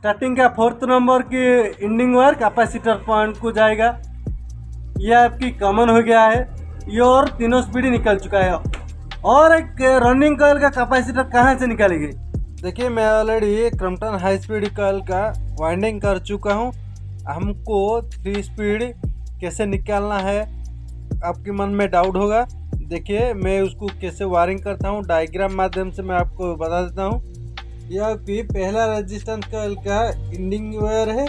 Starting का 4th number की ending wire capacitor point को जाएगा। ये आपकी कॉमन हो गया है। ये और तीनों स्पीड निकल चुका है। और एक रनिंग कॉइल का कैपेसिटर कहाँ से निकालेंगे? देखिए मैं already Crompton high speed coil का वाइंडिंग कर चुका हूँ। हमको 3 स्पीड कैसे निकालना है आपके मन में डाउट होगा। देखिए मैं उसको कैसे वायरिंग करता हूँ, डायग्राम माध्यम से मैं आपको बता देता हूँ। यह आपकी पहला रेजिस्टेंस कॉइल का एंडिंग वायर है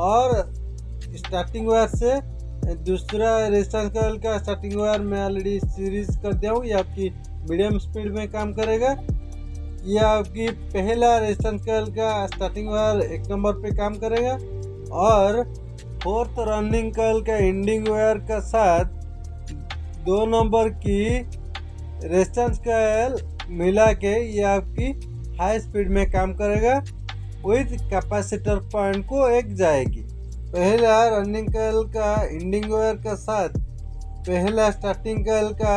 और स्टार्टिंग वायर से दूसरा रेजिस्टेंस कॉइल का स्टार्टिंग वायर मैं ऑलरेडी सीरीज कर दिया हूँ। ये आपकी मीडियम स्पीड में काम करेगा। यह आपकी पहला रेजिस्टेंस कॉइल का स्टार्टिंग वायर 1 नंबर पे काम करेगा और 4th रनिंग कॉइल का एंडिंग वायर का साथ 2 नंबर की रेजिस्टेंस कॉइल मिला के ये आपकी हाई स्पीड में काम करेगा विद कैपेसिटर पॉइंट को एक जाएगी। पहला रनिंग कॉइल का एंडिंग वायर का साथ पहला स्टार्टिंग कॉइल का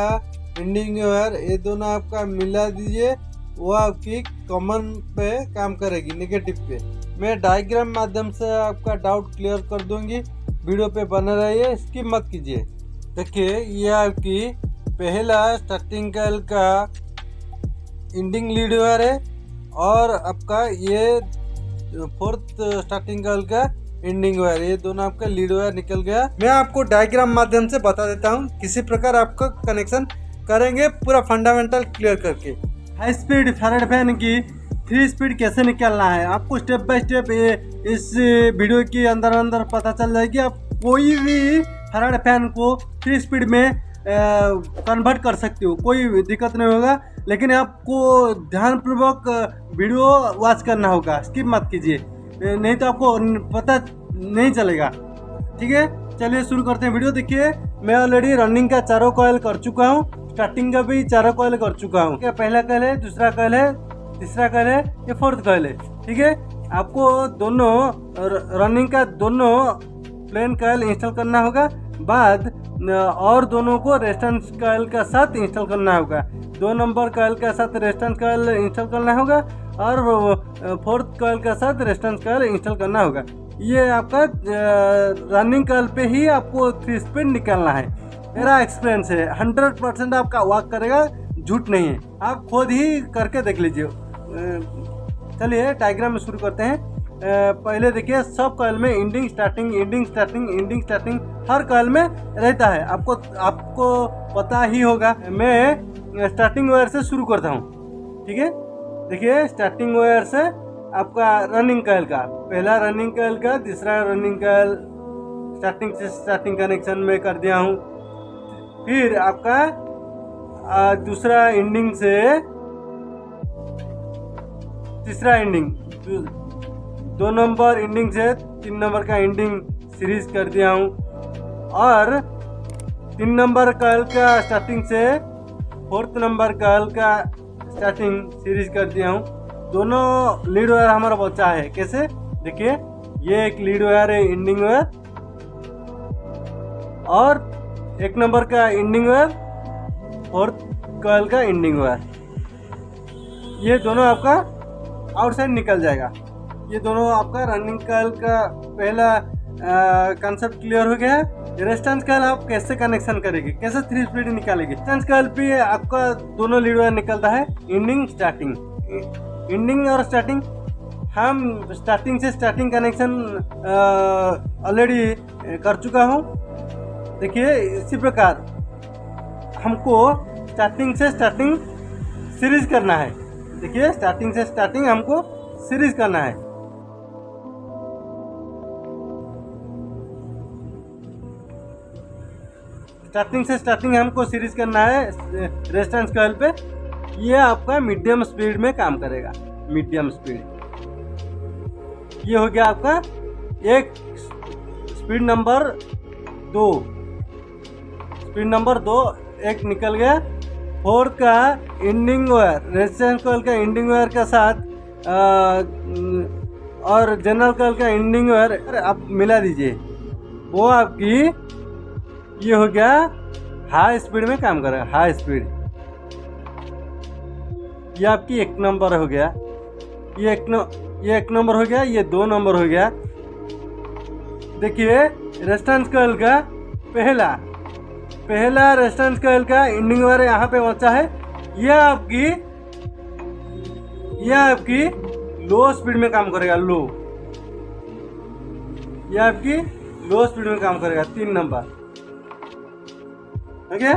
एंडिंग वायर, ये दोनों आपका मिला दीजिए, वो आपकी कॉमन पे काम करेगी, नेगेटिव पे। मैं डायग्राम माध्यम से आपका डाउट क्लियर कर दूंगी। वीडियो पे बने रहिए, स्किप मत कीजिए। देखिए ये आपकी पहला स्टार्टिंग कॉइल का एंडिंग लीड वायर है और आपका ये 4th स्टार्टिंग कॉइल का एंडिंग वायर, ये दोनों आपका लीड वायर निकल गया। मैं आपको डायग्राम माध्यम से बता देता हूँ किसी प्रकार आपका कनेक्शन करेंगे, पूरा फंडामेंटल क्लियर करके। हाई स्पीड फैराड फैन की 3 स्पीड कैसे निकालना है आपको स्टेप बाय स्टेप इस वीडियो के अंदर पता चल जाएगी। आप कोई भी फैराड फैन को 3 स्पीड में कन्वर्ट कर सकते हो, कोई दिक्कत नहीं होगा। लेकिन आपको ध्यानपूर्वक वीडियो वॉच करना होगा, स्किप मत कीजिए, नहीं तो आपको पता नहीं चलेगा। ठीक है, चलिए शुरू करते हैं वीडियो। देखिए मैं ऑलरेडी रनिंग का 4 कॉइल कर चुका हूँ, स्टार्टिंग का भी 4 कॉइल कर चुका हूँ। पहला कॉइल है, दूसरा कॉइल है, तीसरा कॉइल है, ये 4th कॉइल है। ठीक है, आपको दोनों रनिंग का दोनों प्लेन कॉइल इंस्टॉल करना होगा, बाद और दोनों को रेजिस्टेंस कॉइल का साथ इंस्टॉल करना होगा। 2 नंबर कॉइल का साथ रेजिस्टेंस कॉइल इंस्टॉल करना होगा और 4th कॉइल का साथ रेजिस्टेंस कॉइल इंस्टॉल करना होगा। ये आपका रनिंग कॉइल पे ही आपको 3 स्पीड निकालना है। मेरा एक्सपीरियंस है, 100% आपका वर्क करेगा, झूठ नहीं है, आप खुद ही करके देख लीजिए। चलिए डायग्राम में शुरू करते हैं। पहले देखिए सब कॉइल में ending starting ending starting ending starting हर कॉइल में रहता है, आपको पता ही होगा। मैं स्टार्टिंग वायर से शुरू करता हूँ। ठीक है, देखिए स्टार्टिंग वायर से आपका रनिंग कॉइल का पहला रनिंग कॉइल का तीसरा रनिंग कॉइल स्टार्टिंग से स्टार्टिंग कनेक्शन में कर दिया हूँ। फिर आपका दूसरा एंडिंग से तीसरा एंडिंग, 2 नंबर एंडिंग से 3 नंबर का एंडिंग सीरीज कर दिया हूँ और 3 नंबर कॉइल का स्टार्टिंग से 4th नंबर कॉइल का स्टार्टिंग सीरीज कर दिया हूँ। दोनों लीड वायर हमारा बचा है। कैसे? देखिए ये एक लीड वायर है एंडिंग वायर और 1 नंबर का एंडिंग वायर, 4th कॉइल का एंडिंग वायर, ये दोनों आपका आउटसाइड निकल जाएगा। ये दोनों आपका रनिंग कॉइल का पहला कंसेप्ट क्लियर हो गया है। रेजिस्टेंस कॉइल आप कैसे कनेक्शन करेंगे, कैसे 3 स्पीड निकालेंगे। रेजिस्टेंस कॉइल पे आपका दोनों लीड वायर निकलता है, एंडिंग स्टार्टिंग। एंडिंग और स्टार्टिंग, हम स्टार्टिंग से स्टार्टिंग कनेक्शन ऑलरेडी कर चुका हूँ। देखिए इसी प्रकार हमको स्टार्टिंग से स्टार्टिंग सीरीज करना है। देखिए स्टार्टिंग से स्टार्टिंग हमको सीरीज करना है। स्टार्टिंग से स्टार्टिंग हमको सीरीज करना है रेजिस्टेंस कॉइल पे। ये आपका मीडियम स्पीड में काम करेगा, मीडियम स्पीड। ये हो गया आपका एक स्पीड नंबर 2, स्पीड नंबर 2 एक निकल गया। 4th का एंडिंग वायर, रेजिस्टेंस कॉइल का एंडिंग वायर के साथ और जनरल कॉइल का एंडिंग वायर आप मिला दीजिए, वो आपकी ये हो गया हाई स्पीड में काम करेगा, हाई स्पीड। ये आपकी 1 नंबर हो गया। ये ये 1 नंबर हो गया, ये 2 नंबर हो गया। देखिए रेजिस्टेंस कॉइल का पहला रेजिस्टेंस कॉइल का इंडिंग वायर यहाँ पे बचा है। यह आपकी लो स्पीड में काम करेगा, यह आपकी लो स्पीड में काम करेगा 3 नंबर। ओके,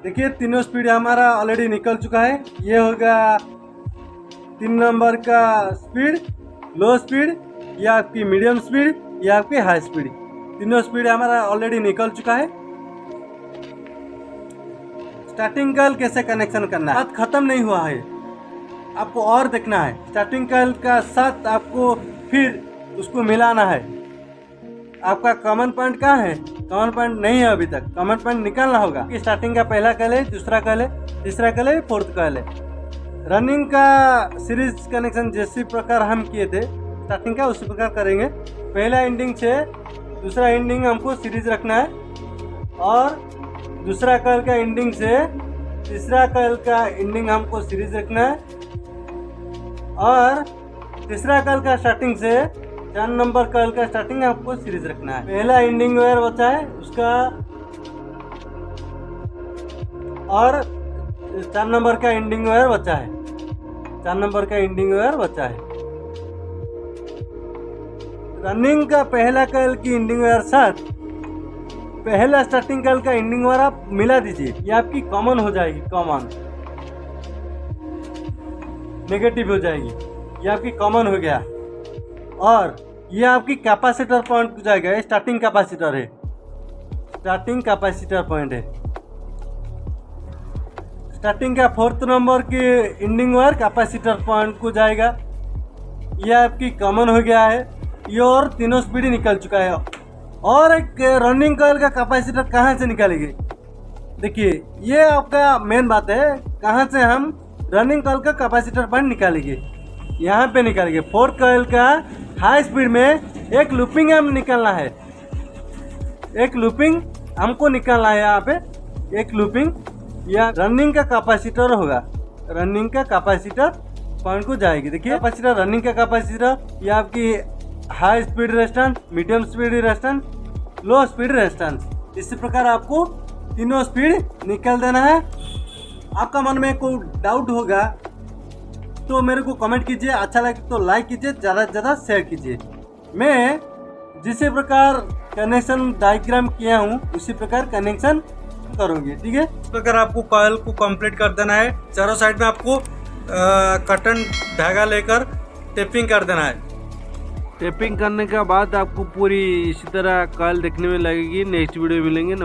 देखिए तीनों स्पीड हमारा ऑलरेडी निकल चुका है। ये होगा 3 नंबर का स्पीड, लो स्पीड, या आपकी मीडियम स्पीड, या आपकी हाई स्पीड। तीनों स्पीड हमारा ऑलरेडी निकल चुका है। स्टार्टिंग कॉइल कैसे कनेक्शन करना है, बात खत्म नहीं हुआ है, आपको और देखना है। स्टार्टिंग कॉइल का साथ आपको फिर उसको मिलाना है। आपका कॉमन पॉइंट कहाँ है? कॉमन पॉइंट नहीं है अभी तक, कॉमन पॉइंट निकालना होगा कि स्टार्टिंग का पहला कॉइल है, दूसरा कॉइल है, तीसरा कॉइल है, फोर्थ कॉइल है। रनिंग का सीरीज कनेक्शन जैसे प्रकार हम किए थे स्टार्टिंग का, उसी प्रकार करेंगे। पहला एंडिंग से दूसरा एंडिंग हमको सीरीज रखना है, और दूसरा कॉइल का एंडिंग से तीसरा कॉइल का एंडिंग हमको सीरीज रखना है, और तीसरा कॉइल का स्टार्टिंग से 4 नंबर कॉइल का स्टार्टिंग आपको सीरीज रखना है। पहला एंडिंग वायर बचा है उसका, और 4 नंबर का एंडिंग वायर बचा है, 4 नंबर का एंडिंग वायर बचा है। रनिंग का पहला कॉइल की एंडिंग वायर साथ पहला स्टार्टिंग कॉइल का एंडिंग वायर आप मिला दीजिए। ये आपकी कॉमन हो जाएगी, कॉमन नेगेटिव हो जाएगी, ये आपकी कॉमन हो गया। और ये आपकी कैपेसिटर पॉइंट हो जाएगा। ये स्टार्टिंग कैपेसिटर है, स्टार्टिंग कैपेसिटर पॉइंट है। स्टार्टिंग का 4th नंबर की एंडिंग वायर कैपेसिटर पॉइंट को जाएगा। ये आपकी कॉमन हो गया है। ये और तीनों स्पीड निकल चुका है। और एक रनिंग कॉइल का कैपेसिटर कहाँ से निकालेंगे? देखिए ये आपका मेन बात है, कहाँ से हम रनिंग कॉइल का कैपेसिटर पॉइंट निकालेंगे? यहाँ पे निकालेंगे। 4th कॉइल का हाई स्पीड में एक लूपिंग हम निकालना है, एक लूपिंग हमको निकालना है। यहाँ पे एक लूपिंग या रनिंग का कैपेसिटर होगा, रनिंग का कैपेसिटर पॉइंट को जाएगी। देखिए कैपेसिटर, रनिंग का कैपेसिटर, या आपकी high speed resistance, medium speed resistance, लो स्पीड रेजिस्टेंस। इसी प्रकार आपको तीनों स्पीड निकाल देना है। आपका मन में कोई डाउट होगा तो मेरे को कमेंट कीजिए, अच्छा लगे तो लाइक कीजिए, ज़्यादा से ज़्यादा शेयर कीजिए। मैं जिस प्रकार कनेक्शन डायग्राम किया हूँ उसी प्रकार कनेक्शन करूँगी, ठीक है। इस प्रकार आपको कॉइल को कंप्लीट कर देना है। चारों साइड में आपको कॉटन धागा लेकर टेपिंग कर देना है। टेपिंग करने के बाद आपको पूरी इसी तरह कॉइल देखने में लगेगी। नेक्स्ट वीडियो मिलेंगे।